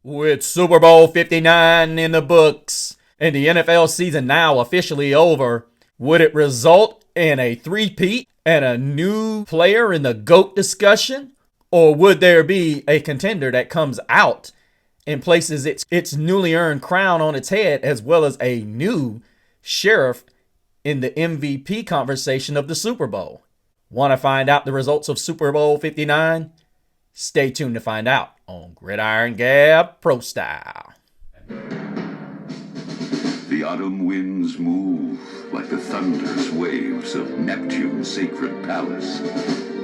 With Super Bowl 59 in the books and the NFL season now officially over, would it result in a three-peat and a new player in the GOAT discussion? Or would there be a contender that comes out and places its newly earned crown on its head, as well as a new sheriff in the MVP conversation of the Super Bowl? Want to find out the results of Super Bowl 59? Stay tuned to find out on Gridiron Gab Pro Style. The autumn winds move like the thunderous waves of Neptune's sacred palace.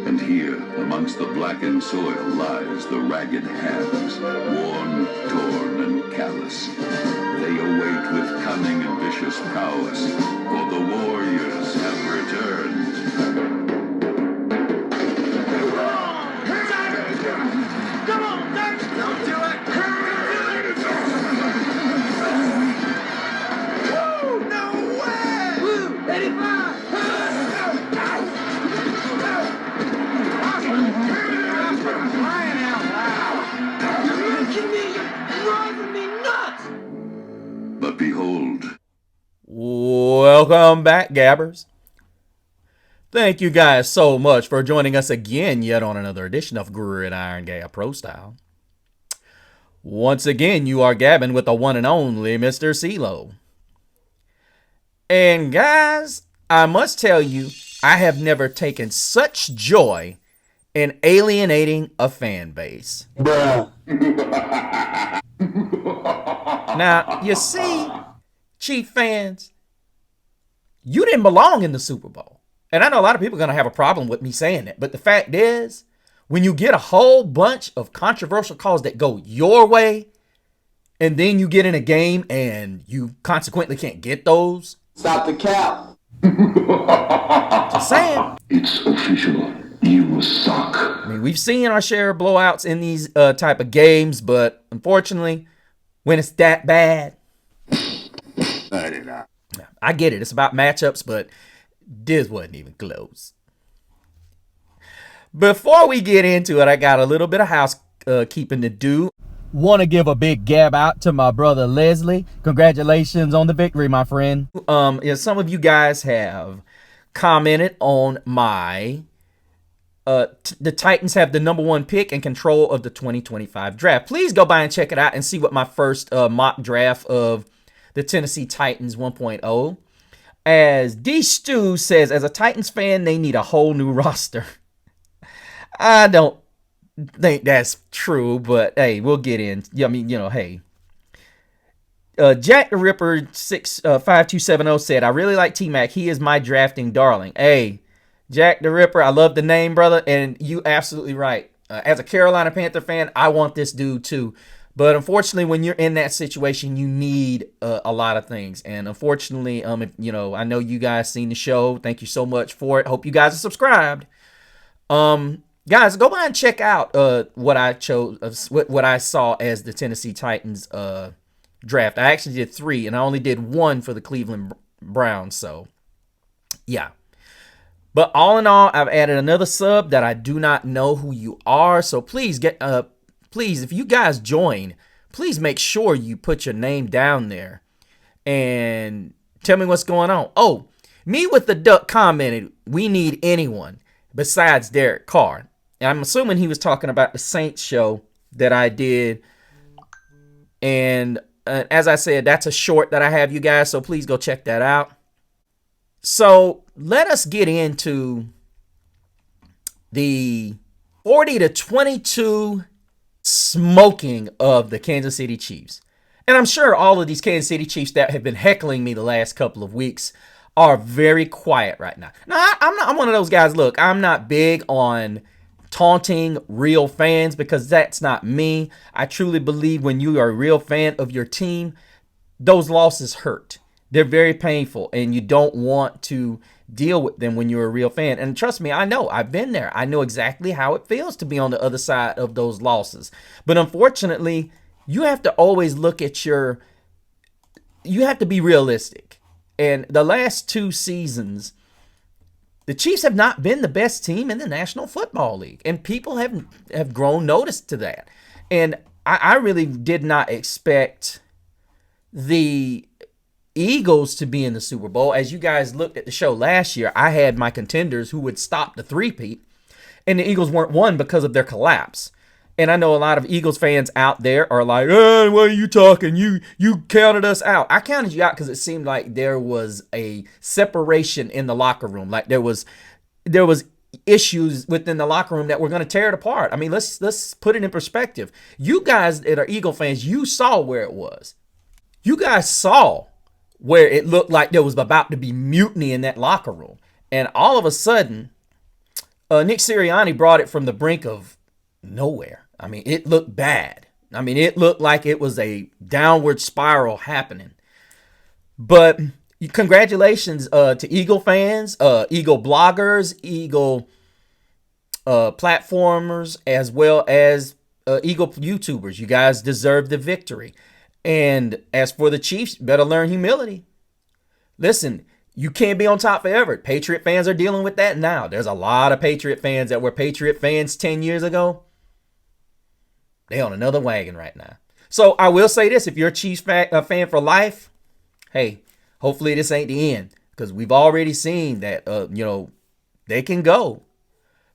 And here, amongst the blackened soil, lies the ragged hands, worn, torn, and callous. They await with cunning and vicious prowess, for the warriors have returned. Come on, Dutch! Don't do it! Woo! No way! Woo! 85! Crying out loud! You're making me, driving me nuts! But behold. Welcome back, Gabbers. Thank you guys so much for joining us again yet on another edition of Gridiron Gab Pro Style. Once again, you are gabbing with the one and only Mr. CeeLo. And guys, I must tell you, I have never taken such joy in alienating a fan base. Bruh. Now, you see, Chief fans, you didn't belong in the Super Bowl. And I know a lot of people are going to have a problem with me saying that. But the fact is, when you get a whole bunch of controversial calls that go your way, and then you get in a game and you consequently can't get those. Stop the cap. Just saying. It's official. You suck. I mean, we've seen our share of blowouts in these type of games, but unfortunately, when it's that bad, I get it. It's about matchups, but this wasn't even close. Before we get into it, I got a little bit of housekeeping to do. Want to give a big gab out to my brother Leslie. Congratulations on the victory, my friend. Some of you guys have commented on my the Titans have the number one pick and control of the 2025 draft. Please go by and check it out and see what my first mock draft of the Tennessee Titans 1.0. As D Stu says, as a Titans fan, they need a whole new roster. I don't think that's true, but hey, we'll get in. I mean, hey. Jack the Ripper 5270 said, I really like T-Mac. He is my drafting darling. Hey, Jack the Ripper, I love the name, brother, and you absolutely right. As a Carolina Panther fan, I want this dude too. But unfortunately, when you're in that situation, you need a lot of things. And unfortunately, I know you guys seen the show. Thank you so much for it. Hope you guys are subscribed. Guys, go by and check out what I chose, what I saw as the Tennessee Titans draft. I actually did 3, and I only did 1 for the Cleveland Browns. So, yeah. But all in all, I've added another sub that I do not know who you are. So please please, if you guys join, please make sure you put your name down there and tell me what's going on. Oh, Me with the Duck commented, we need anyone besides Derek Carr. And I'm assuming he was talking about the Saints show that I did. And as I said, that's a short that I have, you guys, so please go check that out. So let us get into the 40-22 smoking of the Kansas City Chiefs. And I'm sure all of these Kansas City Chiefs that have been heckling me the last couple of weeks are very quiet right now. Now, I'm one of those guys, look, I'm not big on taunting real fans because that's not me. I truly believe when you are a real fan of your team, those losses hurt. They're very painful, and you don't want to deal with them when you're a real fan. And trust me, I know. I've been there. I know exactly how it feels to be on the other side of those losses. But unfortunately, you have to always look at you have to be realistic. And the last 2 seasons, the Chiefs have not been the best team in the National Football League. And people have grown notice to that. And I really did not expect the Eagles to be in the Super Bowl. As you guys looked at the show last year, I had my contenders who would stop the three-peat, and the Eagles weren't one because of their collapse. And I know a lot of Eagles fans out there are like, "Oh, what are you talking? You counted us out." I counted you out because it seemed like there was a separation in the locker room. Like there was issues within the locker room that were going to tear it apart. I mean, let's put it in perspective. You guys that are Eagle fans, you saw where it was. You guys saw where it looked like there was about to be mutiny in that locker room. And all of a sudden, Nick Sirianni brought it from the brink of nowhere. I mean, it looked bad. I mean, it looked like it was a downward spiral happening. But congratulations to Eagle fans, Eagle bloggers, Eagle platformers, as well as Eagle YouTubers. You guys deserve the victory. And as for the Chiefs, better learn humility. Listen, you can't be on top forever. Patriot fans are dealing with that now. There's a lot of Patriot fans that were Patriot fans 10 years ago. They on another wagon right now. So I will say this. If you're a Chiefs fan for life, hey, hopefully this ain't the end. Because we've already seen that, they can go.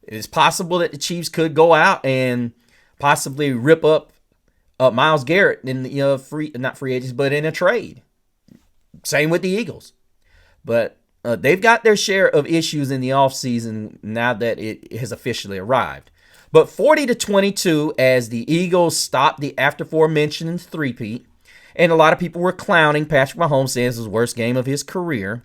It's possible that the Chiefs could go out and possibly rip up Myles Garrett in the not free agents, but in a trade. Same with the Eagles. But they've got their share of issues in the offseason now that it has officially arrived. But 40-22 as the Eagles stopped the aforementioned three-peat. And a lot of people were clowning Patrick Mahomes, saying this was the worst game of his career.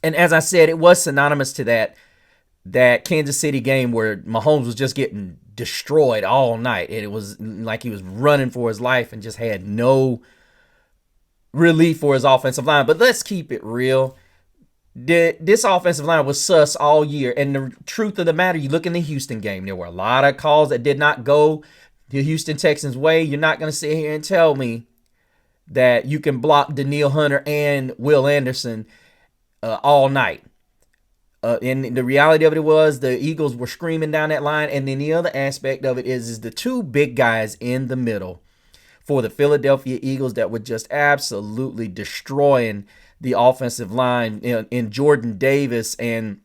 And as I said, it was synonymous to that Kansas City game where Mahomes was just getting destroyed all night. And it was like he was running for his life and just had no relief for his offensive line. But let's keep it real. This offensive line was sus all year. And the truth of the matter, you look in the Houston game, there were a lot of calls that did not go the Houston Texans' way. You're not going to sit here and tell me that you can block Danielle Hunter and Will Anderson all night. And the reality of it was the Eagles were screaming down that line. And then the other aspect of it is the two big guys in the middle for the Philadelphia Eagles that were just absolutely destroying the offensive line in Jordan Davis and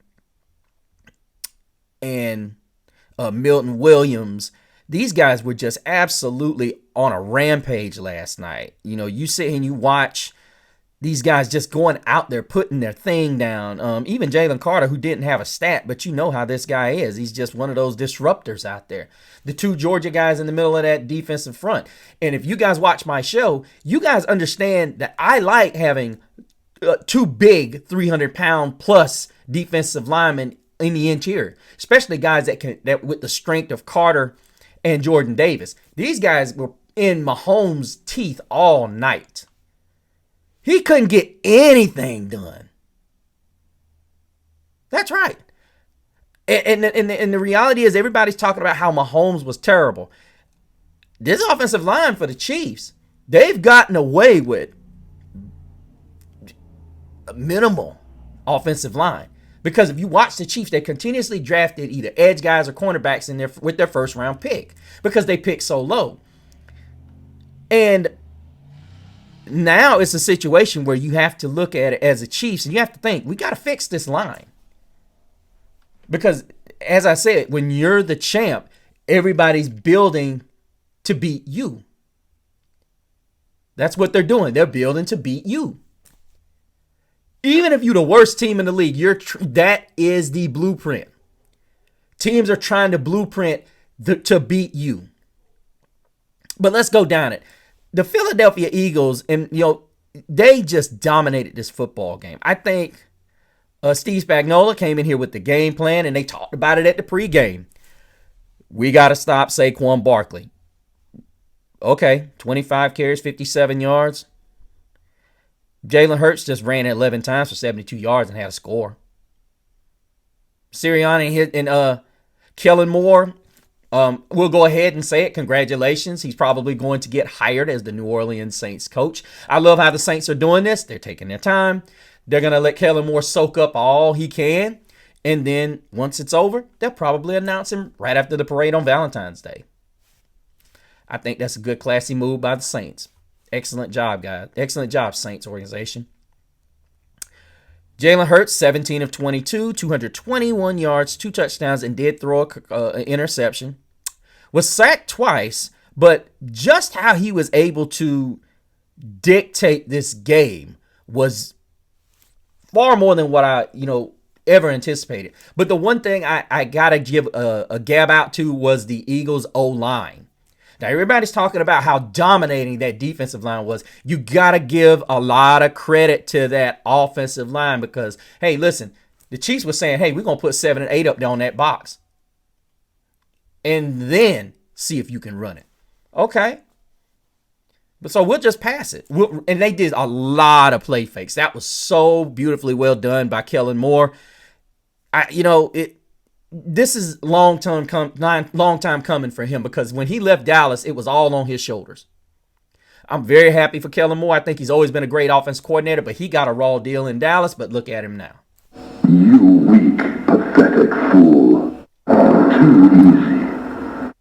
Milton Williams. These guys were just absolutely on a rampage last night. You sit and you watch these guys just going out there, putting their thing down. Even Jalen Carter, who didn't have a stat, but you know how this guy is. He's just one of those disruptors out there. The two Georgia guys in the middle of that defensive front. And if you guys watch my show, you guys understand that I like having two big 300-pound plus defensive linemen in the interior, especially guys that with the strength of Carter and Jordan Davis. These guys were in Mahomes' teeth all night. He couldn't get anything done. That's right. And the reality is everybody's talking about how Mahomes was terrible. This offensive line for the Chiefs, they've gotten away with a minimal offensive line. Because if you watch the Chiefs, they continuously drafted either edge guys or cornerbacks in there with their first round pick because they picked so low. And now it's a situation where you have to look at it as a Chiefs and you have to think, we got to fix this line. Because as I said, when you're the champ, everybody's building to beat you. That's what they're doing. They're building to beat you. Even if you're the worst team in the league, that is the blueprint. Teams are trying to blueprint to beat you. But let's go down it. The Philadelphia Eagles, and they just dominated this football game. I think Steve Spagnuolo came in here with the game plan, and they talked about it at the pregame. We got to stop Saquon Barkley. Okay, 25 carries, 57 yards. Jalen Hurts just ran 11 times for 72 yards and had a score. Sirianni and Kellen Moore, we'll go ahead and say it. Congratulations. He's probably going to get hired as the New Orleans Saints coach. I love how the Saints are doing this. They're taking their time. They're going to let Kellen Moore soak up all he can. And then once it's over, they'll probably announce him right after the parade on Valentine's Day. I think that's a good, classy move by the Saints. Excellent job, guys. Excellent job, Saints organization. Jalen Hurts, 17 of 22, 221 yards, 2 touchdowns, and did throw an interception. Was sacked twice, but just how he was able to dictate this game was far more than what I, ever anticipated. But the one thing I got to give a gab out to was the Eagles' O-line. Now, everybody's talking about how dominating that defensive line was. You got to give a lot of credit to that offensive line because, hey, listen, the Chiefs were saying, hey, we're going to put 7 and 8 up there on that box and then see if you can run it. Okay. But so we'll just pass it. And they did a lot of play fakes. That was so beautifully well done by Kellen Moore. This is long time coming for him because when he left Dallas, it was all on his shoulders. I'm very happy for Kellen Moore. I think he's always been a great offense coordinator, but he got a raw deal in Dallas. But look at him now. You weak, pathetic fool. All too easy.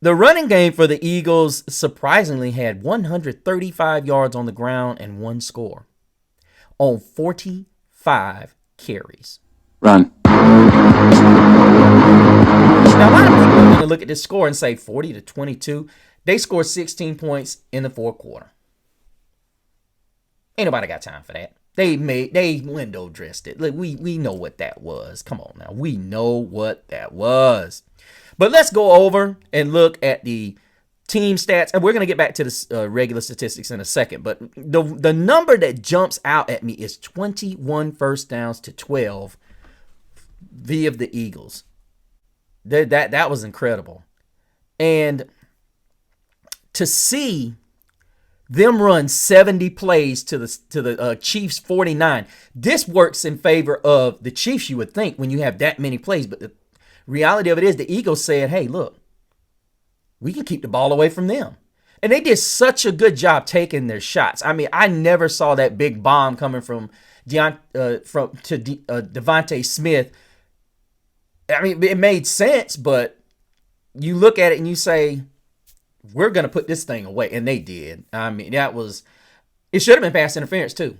The running game for the Eagles surprisingly had 135 yards on the ground and 1 score on 45 carries. Run. Now, a lot of people are going to look at this score and say 40-22. They scored 16 points in the fourth quarter. Ain't nobody got time for that. They window dressed it. Look, we know what that was. Come on now. We know what that was. But let's go over and look at the team stats. And we're going to get back to the regular statistics in a second. But the number that jumps out at me is 21 first downs to 12 via the Eagles. That was incredible. And to see them run 70 plays to the Chiefs 49, this works in favor of the Chiefs, you would think, when you have that many plays. But the reality of it is the Eagles said, hey, look, we can keep the ball away from them. And they did such a good job taking their shots. I mean, I never saw that big bomb coming from Devontae Smith. I mean, it made sense, but you look at it and you say, we're going to put this thing away. And they did. I mean, it should have been pass interference too.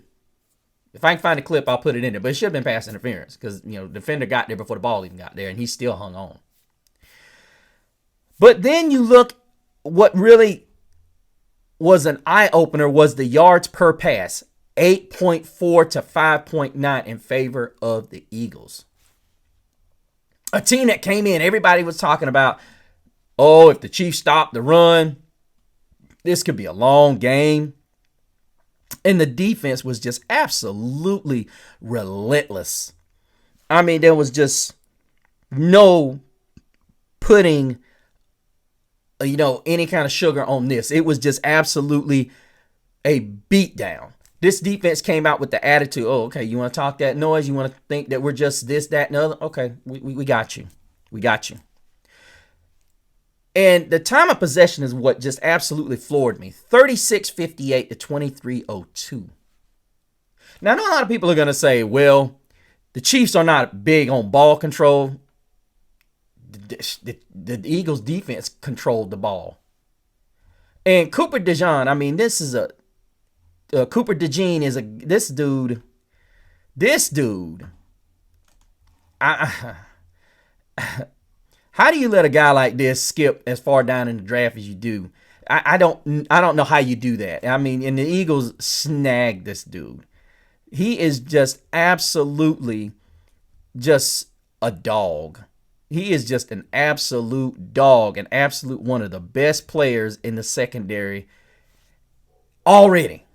If I can find a clip, I'll put it in there. But it should have been pass interference because, the defender got there before the ball even got there and he still hung on. But then you look, what really was an eye-opener was the yards per pass, 8.4 to 5.9 in favor of the Eagles. A team that came in, everybody was talking about, if the Chiefs stop the run, this could be a long game. And the defense was just absolutely relentless. I mean, there was just no putting, any kind of sugar on this. It was just absolutely a beatdown. This defense came out with the attitude, okay, you want to talk that noise? You want to think that we're just this, that, and the other? Okay, we got you. We got you. And the time of possession is what just absolutely floored me. 36-58 to 23-02. Now, I know a lot of people are going to say, well, the Chiefs are not big on ball control. The Eagles defense controlled the ball. And Cooper DeJean, I mean, this dude. How do you let a guy like this skip as far down in the draft as you do? I don't know how you do that. I mean, and the Eagles snagged this dude. He is just absolutely just a dog. He is just an absolute dog, an absolute one of the best players in the secondary already.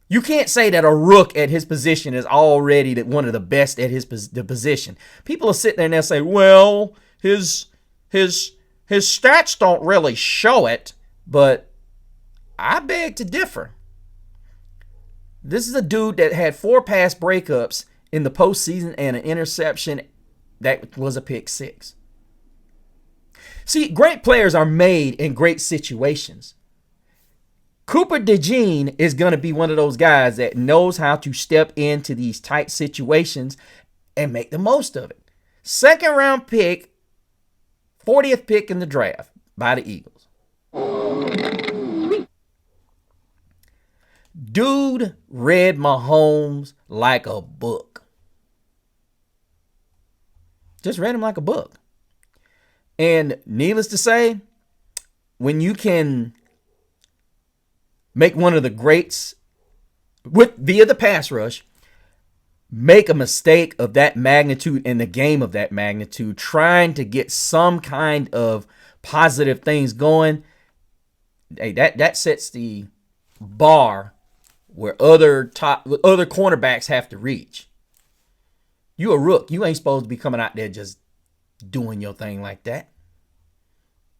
You can't say that a rook at his position is already one of the best at the position. People are sitting there and they'll say, well, his stats don't really show it, but I beg to differ. This is a dude that had 4 pass breakups in the postseason and an interception that was a pick 6. See, great players are made in great situations. Cooper DeJean is going to be one of those guys that knows how to step into these tight situations and make the most of it. 2nd round pick 40th pick in the draft by the Eagles. Dude read Mahomes like a book. Just read him like a book. And needless to say, when you can make one of the greats via the pass rush, make a mistake of that magnitude in the game of that magnitude, trying to get some kind of positive things going, hey, that sets the bar where other cornerbacks have to reach. You a rook. You ain't supposed to be coming out there just doing your thing like that.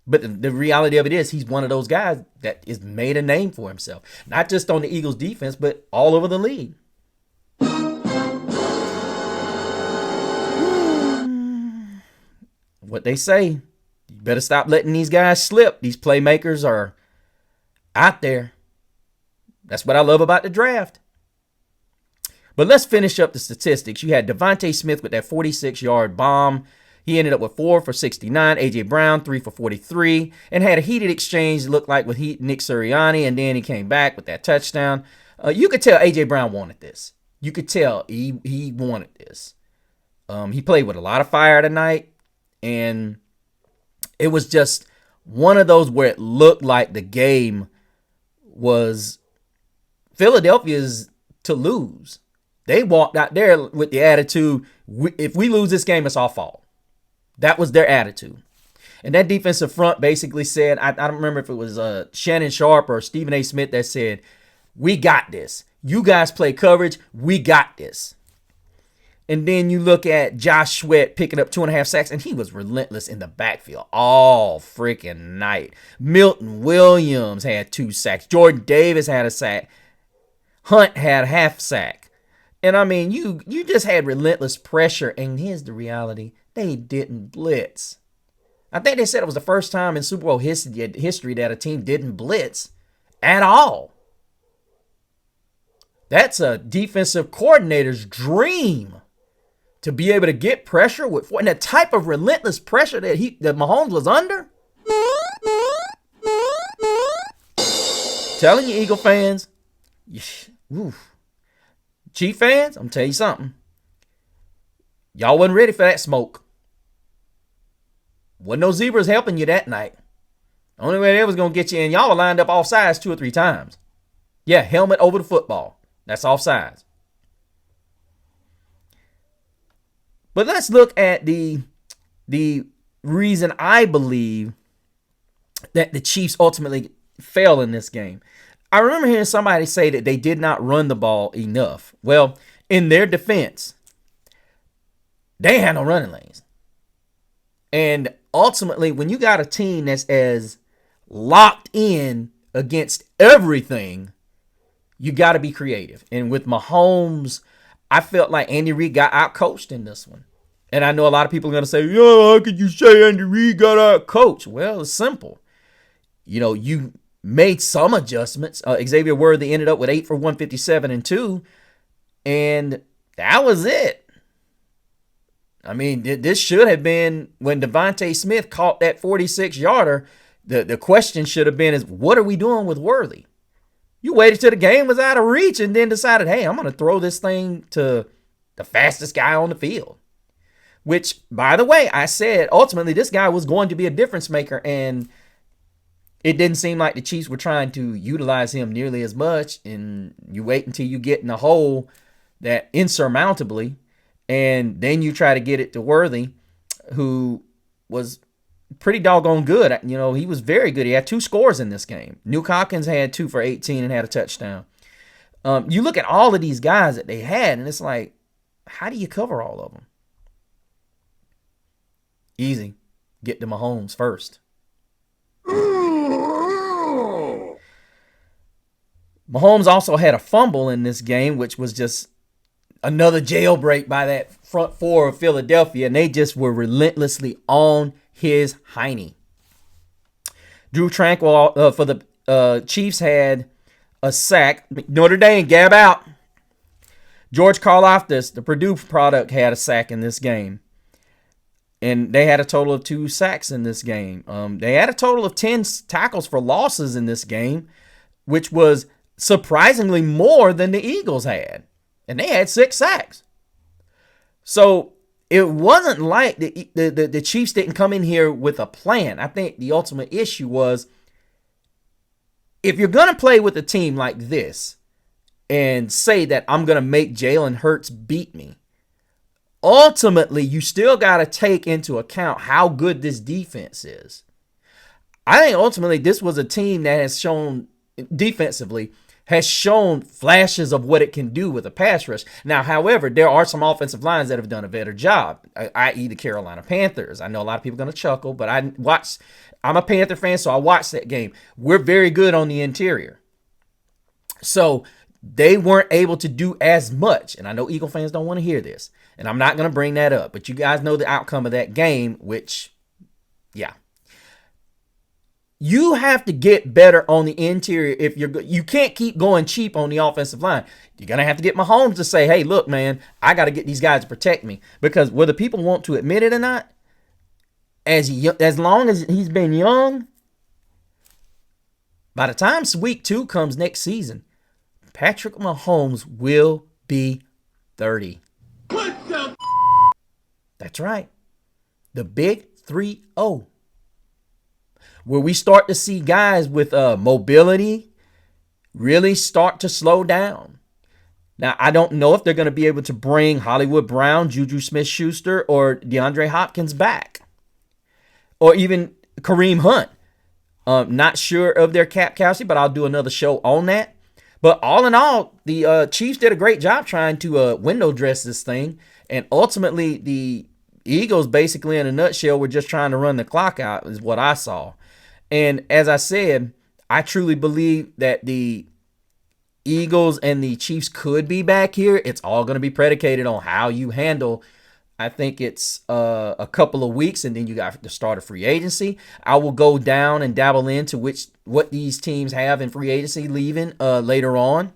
But the reality of it is he's one of those guys that has made a name for himself. Not just on the Eagles defense, but all over the league. What they say, you better stop letting these guys slip. These playmakers are out there. That's what I love about the draft. But let's finish up the statistics. You had Devontae Smith with that 46-yard bomb. He ended up with 4 for 69. A.J. Brown, 3 for 43. And had a heated exchange, looked like, with Nick Sirianni. And then he came back with that touchdown. You could tell A.J. Brown wanted this. You could tell he wanted this. He played with a lot of fire tonight. And it was just one of those where it looked like the game was Philadelphia's to lose. They walked out there with the attitude, if we lose this game, it's our fault. That was their attitude. And that defensive front basically said, I don't remember if it was Shannon Sharp or Stephen A. Smith that said, we got this. You guys play coverage. We got this. And then you look at Josh Sweat picking up 2.5 sacks, and he was relentless in the backfield all freaking night. Milton Williams had 2 sacks. Jordan Davis had a sack. Hunt had a half sack. And I mean, you just had relentless pressure. And here's the reality. They didn't blitz. I think they said it was the first time in Super Bowl history that a team didn't blitz at all. That's a defensive coordinator's dream, to be able to get pressure with, and the type of relentless pressure that Mahomes was under. Telling you, Eagle fans, Chief fans, I'm telling you something. Y'all wasn't ready for that smoke. Wasn't no zebras helping you that night. The only way they was going to get you in, y'all were lined up off sides 2 or 3 times. Yeah, helmet over the football. That's off sides. But let's look at the reason I believe that the Chiefs ultimately failed in this game. I remember hearing somebody say that they did not run the ball enough. Well, in their defense, they had no running lanes. And ultimately, when you got a team that's as locked in against everything, you got to be creative. And with Mahomes, I felt like Andy Reid got out-coached in this one. And I know a lot of people are going to say, how could you say Andy Reid got out-coached? Well, it's simple. You made some adjustments. Xavier Worthy ended up with 8 for 157 and 2. And that was it. I mean, this should have been, when Devontae Smith caught that 46-yarder, the question should have been, what are we doing with Worthy? You waited till the game was out of reach and then decided, hey, I'm going to throw this thing to the fastest guy on the field. Which, by the way, I said ultimately this guy was going to be a difference maker, and it didn't seem like the Chiefs were trying to utilize him nearly as much. And you wait until you get in a hole that insurmountably, and then you try to get it to Worthy, who was pretty doggone good. He was very good. He had 2 scores in this game. Nuke Hopkins had 2 for 18 and had a touchdown. You look at all of these guys that they had, and it's like, how do you cover all of them? Easy. Get to Mahomes first. Mahomes also had a fumble in this game, which was just another jailbreak by that front 4 of Philadelphia, and they just were relentlessly on his hiney. Drew Tranquil for the Chiefs had a sack. Notre Dame, gab out. George Karlaftis, the Purdue product, had a sack in this game. And they had a total of 2 sacks in this game. They had a total of 10 tackles for losses in this game, which was surprisingly more than the Eagles had. And they had 6 sacks. So it wasn't like the Chiefs didn't come in here with a plan. I think the ultimate issue was, if you're going to play with a team like this and say that I'm going to make Jalen Hurts beat me, ultimately, you still got to take into account how good this defense is. I think ultimately this was a team that has shown, defensively, has shown flashes of what it can do with a pass rush. Now, however, there are some offensive lines that have done a better job, i.e. the Carolina Panthers. I know a lot of people are going to chuckle, but I'm a Panther fan, so I watched that game. We're very good on the interior. So they weren't able to do as much. And I know Eagle fans don't want to hear this, and I'm not going to bring that up. But you guys know the outcome of that game, which, yeah. You have to get better on the interior if you can't keep going cheap on the offensive line. You're going to have to get Mahomes to say, hey, look, man, I got to get these guys to protect me. Because whether people want to admit it or not, as long as he's been young, by the time week 2 comes next season, Patrick Mahomes will be 30. What the? That's right. The big 3-0. Where we start to see guys with mobility really start to slow down. Now, I don't know if they're going to be able to bring Hollywood Brown, Juju Smith-Schuster, or DeAndre Hopkins back. Or even Kareem Hunt. Not sure of their cap capacity, but I'll do another show on that. But all in all, the Chiefs did a great job trying to window dress this thing. And ultimately, the Eagles, basically in a nutshell, were just trying to run the clock out, is what I saw. And as I said, I truly believe that the Eagles and the Chiefs could be back here. It's all going to be predicated on how you handle. I think it's a couple of weeks, and then you got the start of free agency. I will go down and dabble into what these teams have in free agency leaving later on.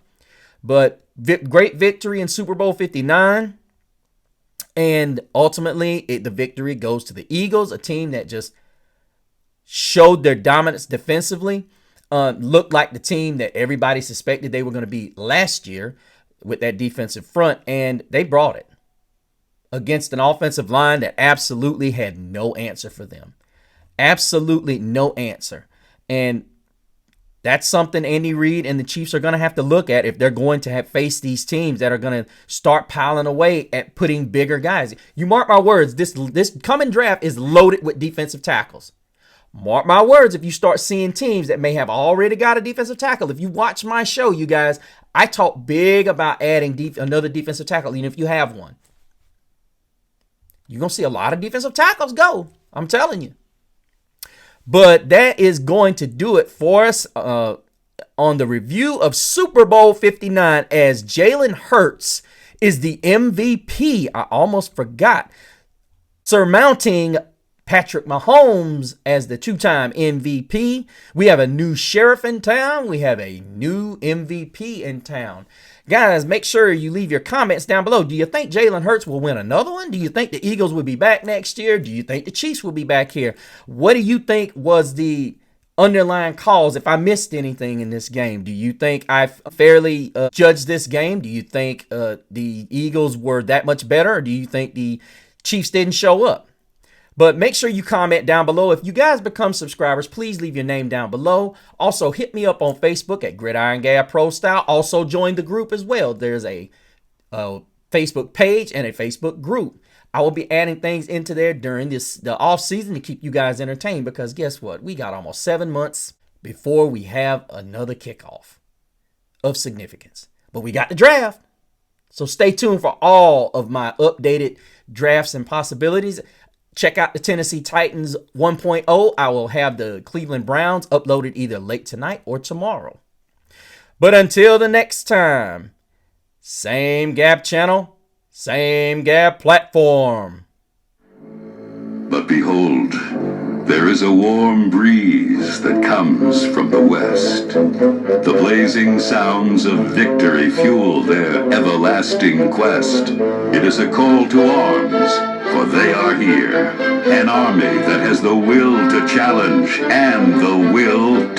But great victory in Super Bowl 59. And ultimately, the victory goes to the Eagles, a team that just showed their dominance defensively. Looked like the team that everybody suspected they were going to be last year with that defensive front, and they brought it against an offensive line that absolutely had no answer for them. Absolutely no answer. And that's something Andy Reid and the Chiefs are going to have to look at if they're going to face these teams that are going to start piling away at putting bigger guys. You mark my words, this coming draft is loaded with defensive tackles. Mark my words, if you start seeing teams that may have already got a defensive tackle. If you watch my show, you guys, I talk big about adding another defensive tackle, even if you have one. You're going to see a lot of defensive tackles go. I'm telling you. But that is going to do it for us on the review of Super Bowl 59, as Jalen Hurts is the MVP. I almost forgot. Surmounting Patrick Mahomes as the 2-time MVP. We have a new sheriff in town. We have a new MVP in town. Guys, make sure you leave your comments down below. Do you think Jalen Hurts will win another one? Do you think the Eagles will be back next year? Do you think the Chiefs will be back here? What do you think was the underlying cause if I missed anything in this game? Do you think I fairly judged this game? Do you think the Eagles were that much better? Or do you think the Chiefs didn't show up? But make sure you comment down below. If you guys become subscribers, please leave your name down below. Also, hit me up on Facebook at Gridiron Gab Pro Style. Also, join the group as well. There's a Facebook page and a Facebook group. I will be adding things into there during the off season to keep you guys entertained, because guess what? We got almost 7 months before we have another kickoff of significance. But we got the draft. So stay tuned for all of my updated drafts and possibilities. Check out the Tennessee Titans 1.0. I will have the Cleveland Browns uploaded either late tonight or tomorrow. But until the next time, same Gab channel, same Gab platform. But behold, there is a warm breeze that comes from the west. The blazing sounds of victory fuel their everlasting quest. It is a call to arms, For they are here, an army that has the will to challenge and the will